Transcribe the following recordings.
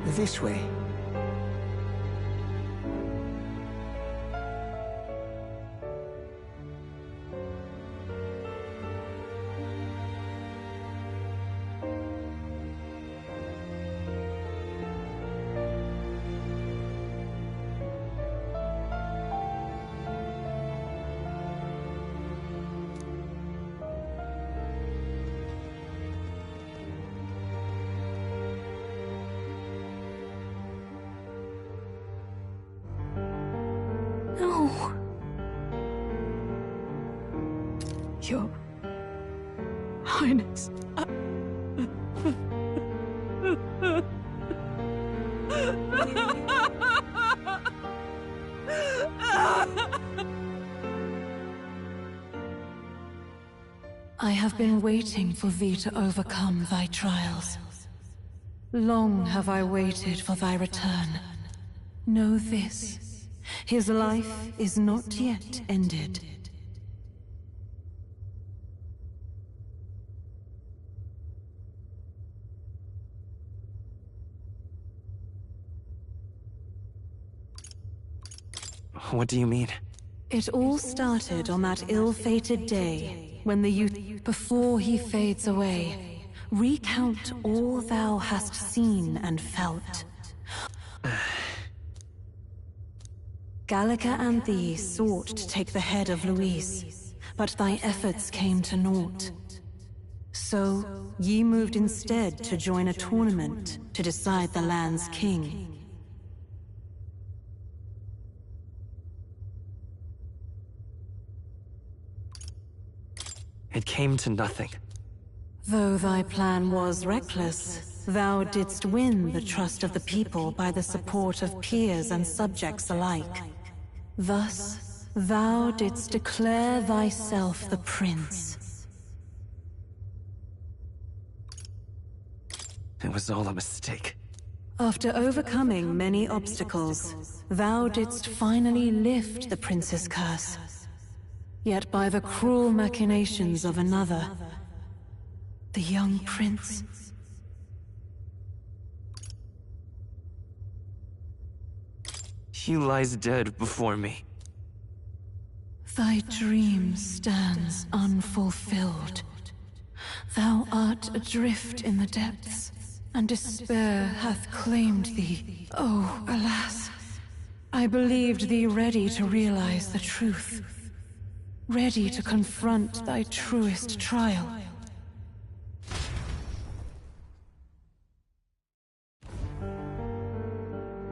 This way. No. Your Highness. I have been waiting for thee to overcome thy trials. Long have I waited for thy return. Know this. His life is not yet ended. What do you mean? It all started on that ill-fated day, when the youth, before he fades away, recount all thou hast seen and felt. Gallica and thee sought to take the head of Luis, but thy efforts came to naught. So, ye moved instead to join a tournament to decide the land's king. It came to nothing. Though thy plan was reckless, thou didst win the trust of the people by the support of peers and subjects alike. Thus, thou didst declare thyself the prince. It was all a mistake. After overcoming many obstacles, thou didst finally lift the prince's curse. Yet by the cruel machinations of another, the young prince. He lies dead before me. Thy dream stands unfulfilled. Thou art adrift in the depths, and despair hath claimed thee. Oh, alas. I believed thee ready to realize the truth. Ready to confront thy truest trial.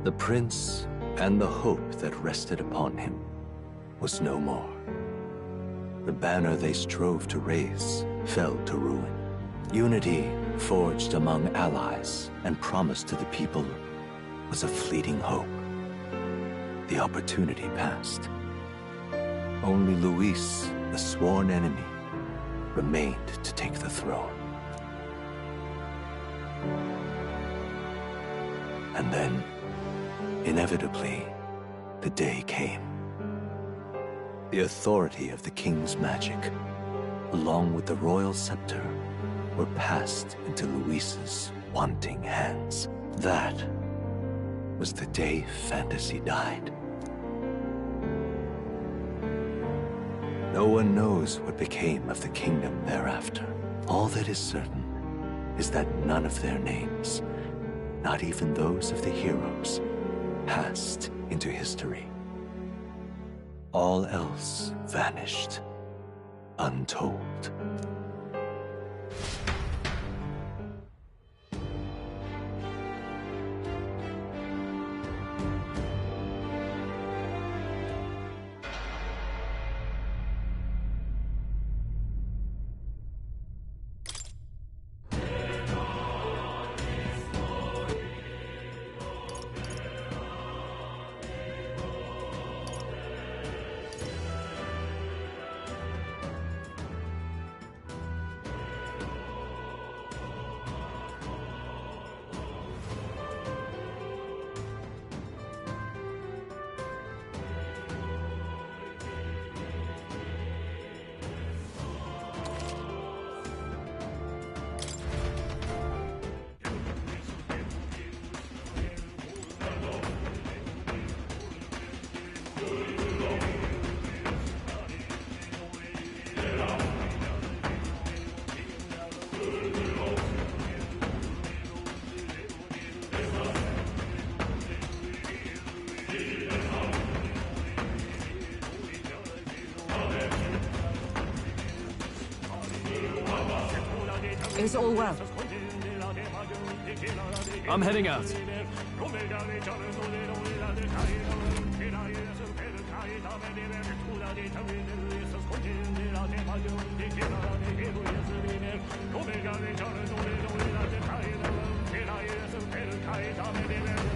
The prince and the hope that rested upon him was no more. The banner they strove to raise fell to ruin. Unity forged among allies and promised to the people was a fleeting hope. The opportunity passed. Only Luis, the sworn enemy, remained to take the throne. And then, inevitably, the day came. The authority of the king's magic, along with the royal scepter, were passed into Luis's wanting hands. That was the day fantasy died. No one knows what became of the kingdom thereafter. All that is certain is that none of their names, not even those of the heroes, passed into history. All else vanished, untold. Is all well? I'm heading out.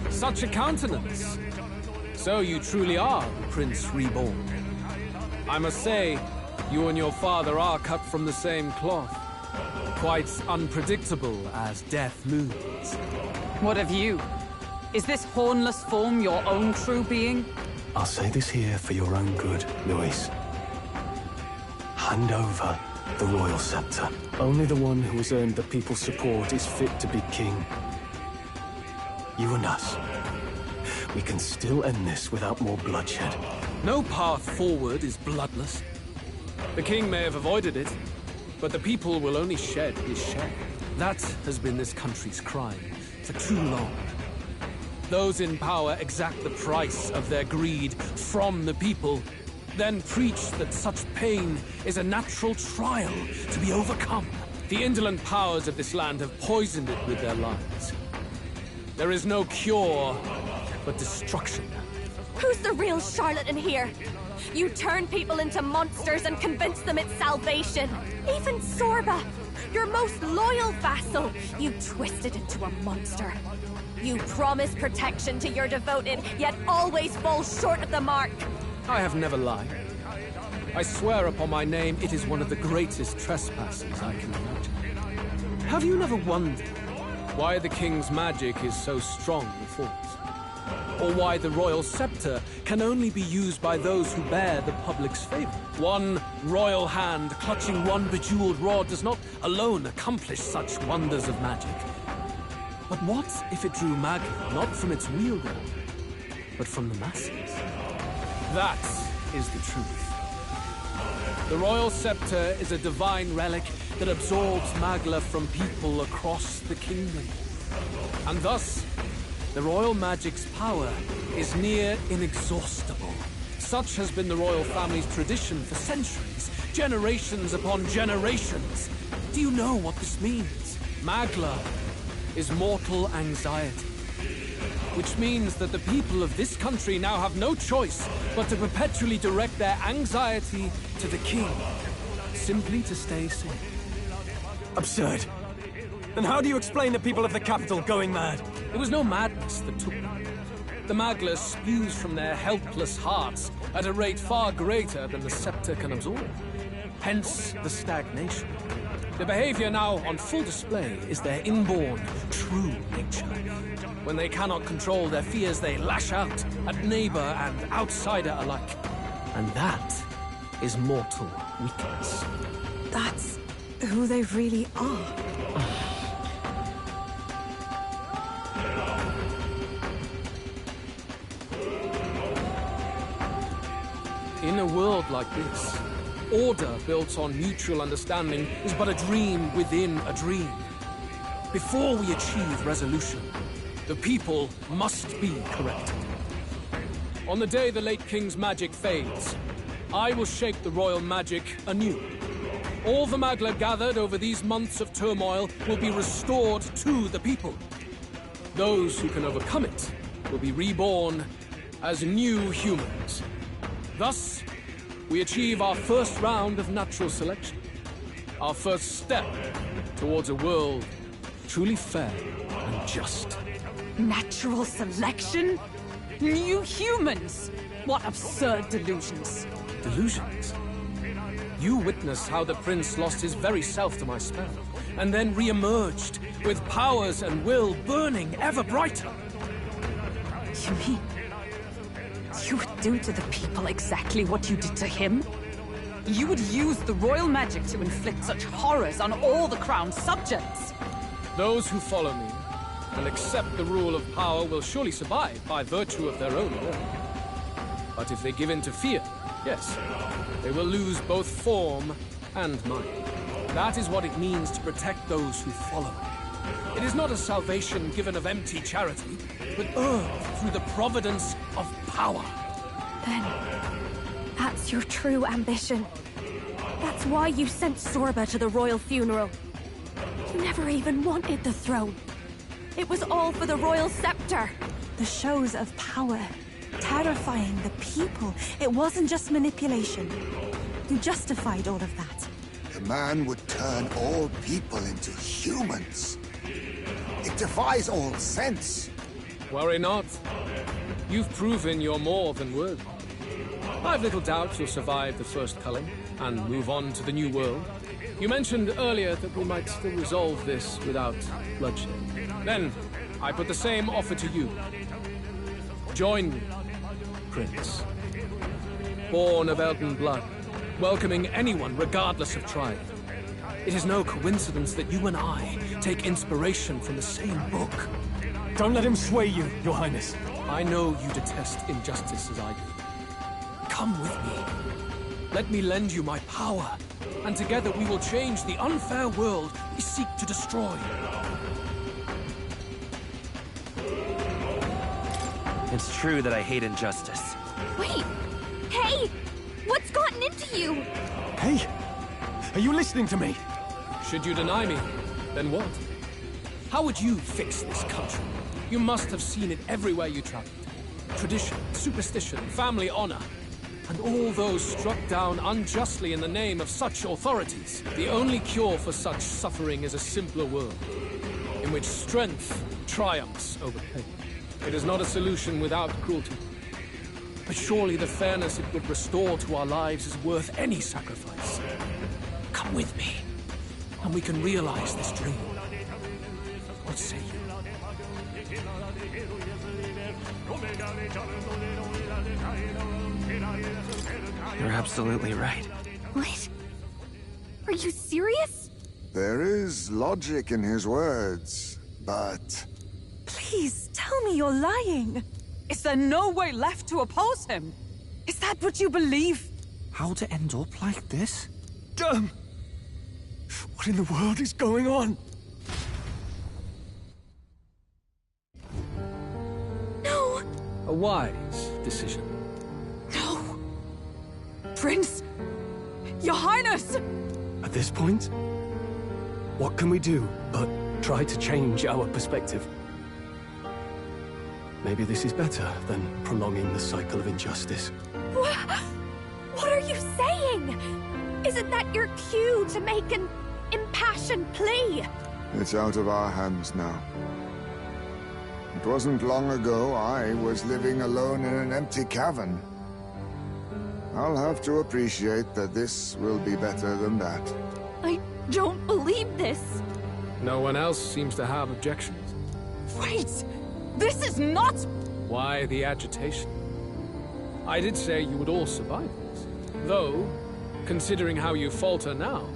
Such a countenance. So you truly are the Prince Reborn. I must say, you and your father are cut from the same cloth. Quite unpredictable as death looms. What of you? Is this hornless form your own true being? I'll say this here for your own good, Luis. Hand over the royal scepter. Only the one who has earned the people's support is fit to be king. You and us. We can still end this without more bloodshed. No path forward is bloodless. The king may have avoided it, but the people will only shed his share. That has been this country's crime for too long. Those in power exact the price of their greed from the people, then preach that such pain is a natural trial to be overcome. The indolent powers of this land have poisoned it with their lies. There is no cure but destruction. Who's the real charlatan here? You turn people into monsters and convince them it's salvation. Even Sorba, your most loyal vassal, you twisted into a monster. You promise protection to your devoted, yet always fall short of the mark. I have never lied. I swear upon my name it is one of the greatest trespasses I can imagine. Have you never wondered why the king's magic is so strong with force? Or why the royal scepter can only be used by those who bear the public's favor? One royal hand clutching one bejeweled rod does not alone accomplish such wonders of magic. But what if it drew magic not from its wielder, but from the masses? That is the truth. The royal scepter is a divine relic that absorbs Magla from people across the kingdom. And thus, the royal magic's power is near inexhaustible. Such has been the royal family's tradition for centuries, generations upon generations. Do you know what this means? Magla is mortal anxiety, which means that the people of this country now have no choice but to perpetually direct their anxiety to the king, simply to stay safe. Absurd. Then how do you explain the people of the capital going mad? It was no madness that took them. The Magla spews from their helpless hearts at a rate far greater than the scepter can absorb. Hence the stagnation. The behavior now on full display is their inborn, true nature. When they cannot control their fears, they lash out at neighbor and outsider alike. And that is mortal weakness. That's who they really are. In a world like this, order built on mutual understanding is but a dream within a dream. Before we achieve resolution, the people must be corrected. On the day the late king's magic fades, I will shape the royal magic anew. All the Magla gathered over these months of turmoil will be restored to the people. Those who can overcome it will be reborn as new humans. Thus, we achieve our first round of natural selection. Our first step towards a world truly fair and just. Natural selection? New humans? What absurd delusions. Delusions? You witness how the prince lost his very self to my spell, and then re-emerged with powers and will burning ever brighter. You mean you would do to the people exactly what you did to him? You would use the royal magic to inflict such horrors on all the crown's subjects? Those who follow me and accept the rule of power will surely survive by virtue of their own will. But if they give in to fear, yes, they will lose both form and mind. That is what it means to protect those who follow. It is not a salvation given of empty charity, but earned through the providence of power. Then, that's your true ambition. That's why you sent Sorba to the royal funeral. You never even wanted the throne. It was all for the royal scepter. The shows of power, terrifying the people. It wasn't just manipulation. You justified all of that. The man would turn all people into humans. It defies all sense. Worry not. You've proven you're more than worthy. I've little doubt you'll survive the first culling and move on to the new world. You mentioned earlier that we might still resolve this without bloodshed. Then, I put the same offer to you. Join me, Prince. Born of Elden blood, welcoming anyone regardless of tribe. It is no coincidence that you and I take inspiration from the same book. Don't let him sway you, Your Highness. I know you detest injustice as I do. Come with me. Let me lend you my power, and together we will change the unfair world we seek to destroy. It's true that I hate injustice. Wait! Hey! What's gotten into you? Hey! Are you listening to me? Should you deny me, then what? How would you fix this country? You must have seen it everywhere you traveled. Tradition, superstition, family honor, and all those struck down unjustly in the name of such authorities. The only cure for such suffering is a simpler world, in which strength triumphs over pain. It is not a solution without cruelty. But surely the fairness it would restore to our lives is worth any sacrifice. Come with me, and we can realize this dream. What say you? You're absolutely right. What? Are you serious? There is logic in his words, but... Please, tell me you're lying. Is there no way left to oppose him? Is that what you believe? How to end up like this? What in the world is going on? No! A wise decision. No! Prince! Your Highness! At this point, what can we do but try to change our perspective? Maybe this is better than prolonging the cycle of injustice. What are you saying? Isn't that your cue to make an impassioned plea? It's out of our hands now. It wasn't long ago I was living alone in an empty cavern. I'll have to appreciate that this will be better than that. I don't believe this. No one else seems to have objections. Wait! This is not... Why the agitation? I did say you would all survive this. Though, considering how you falter now,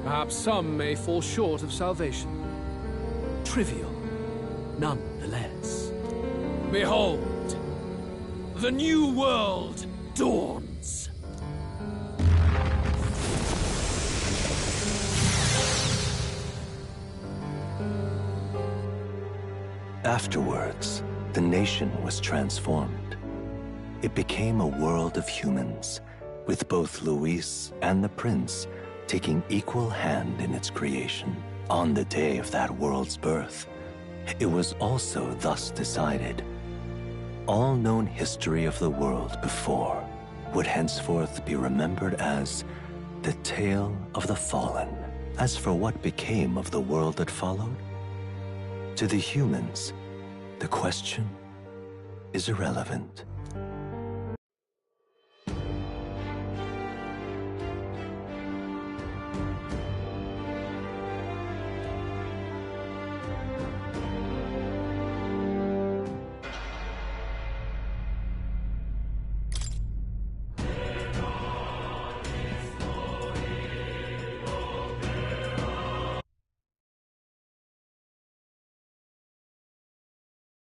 perhaps some may fall short of salvation. Trivial, nonetheless. Behold, the new world dawns. Afterwards, the nation was transformed. It became a world of humans, with both Luis and the prince taking equal hand in its creation. On the day of that world's birth, it was also thus decided. All known history of the world before would henceforth be remembered as the tale of the fallen. As for what became of the world that followed, to the humans, the question is irrelevant.